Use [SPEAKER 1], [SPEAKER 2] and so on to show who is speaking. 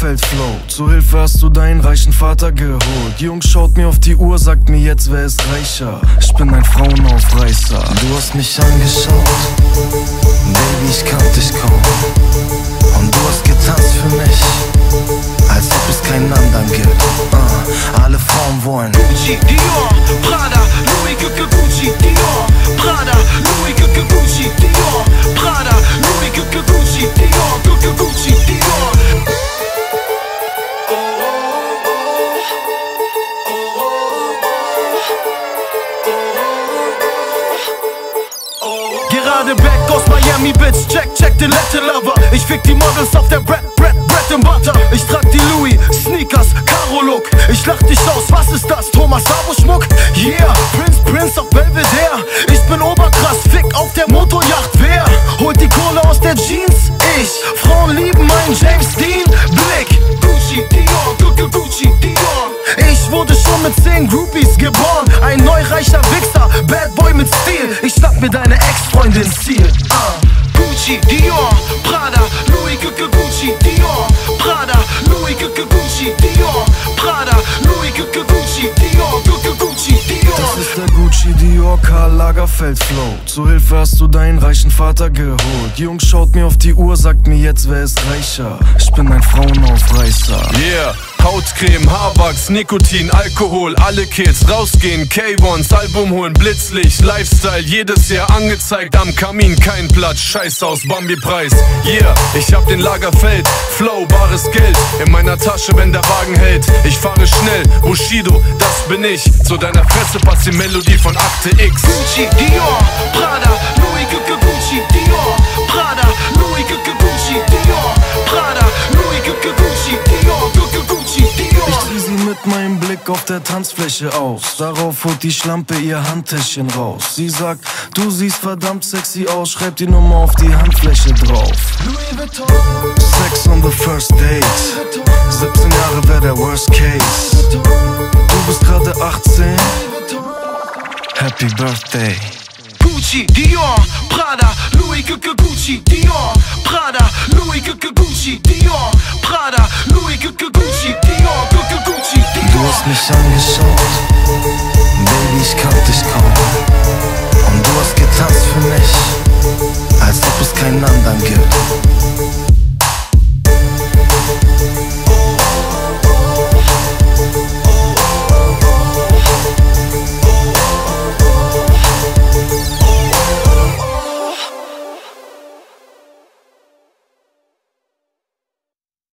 [SPEAKER 1] Lagerfeld-Flow. Zur Hilfe hast du deinen reichen Vater geholt. Jungs schaut mir auf die Uhr, sagt mir jetzt, wer ist reicher. Ich bin ein Frauenaufreißer. Du hast mich angeschaut, Baby, ich kannt dich kaum. Und du hast getanzt für mich, als ob es keinen anderen gibt. Alle Frauen wollen
[SPEAKER 2] Gucci, Dior, Prada, Louis, Gucci, Dior, Prada, Louis, Gucci, Dior, Prada, Louis, Gucci, Dior, Gucci, Dior. Gerade back aus Miami, Bitch, check den Latin Lover. Ich fick die Models auf der Bread and Butter. Ich trag die Louis, Sneakers, Karo Look. Ich lach dich aus, was ist das? Thomas Sabo Schmuck? Yeah, Prince auf Belvedere. Ich bin oberkrass, fick auf der Motorjacht. Wer holt die Kohle aus der Jeans? Ich, Frauen lieben meinen James Dean Blick. Gucci, Dior, Gucci, Dior. Ich wurde schon mit 10 Groupies geboren. Ein neureicher Wichser, Bad Boy mit Stil. Ich schnapp mir deine Ex-Freundin Ziel. Gucci, Dior, Prada, Louis, Gucci, Dior, Prada, Louis, Gucci, Dior, Prada, Louis, Gucci, Dior, Gucci, Dior.
[SPEAKER 1] Das ist der Gucci, Dior, Karl Lagerfeld Flow. Zur Hilfe hast du deinen reichen Vater geholt. Jungs schaut mir auf die Uhr, sagt mir jetzt, wer ist reicher. Ich bin ein Frauenaufreißer.
[SPEAKER 3] Yeah, Hautcreme, Haarwachs, Nikotin, Alkohol, alle Kids rausgehen, K1s, Album holen, Blitzlicht, Lifestyle, jedes Jahr angezeigt, am Kamin kein Platz, Scheiß aus Bambi-Preis. Yeah, ich hab den Lagerfeld, Flow, bares Geld, in meiner Tasche, wenn der Wagen hält. Ich fahre schnell, Bushido, das bin ich, zu deiner Fresse passt die Melodie von Akte X.
[SPEAKER 2] Gucci, Dior, Prada, Louis, Gucci, Dior, Prada, Louis, Gucci, Dior, Prada, Louis, Gucci, Dior, Gucci, Dior.
[SPEAKER 1] Ich zieh sie mit meinem Blick auf der Tanzfläche aus. Darauf holt die Schlampe ihr Handtäschchen raus. Sie sagt, du siehst verdammt sexy aus, schreib die Nummer auf die Handfläche drauf. Sex on the first date, 17 Jahre wär der worst case. Du bist gerade 18, Happy Birthday.
[SPEAKER 2] Gucci, Dior, Prada, Louis, Gucci, Dior, Prada, Louis, Gucci, Dior, Prada, Louis, Gucci, Dior, Gucci, Dior.
[SPEAKER 1] Du hast mich angeschaut, Baby, ich kannt dich kaum. Und du hast getanzt für mich, als ob es keinen anderen gibt.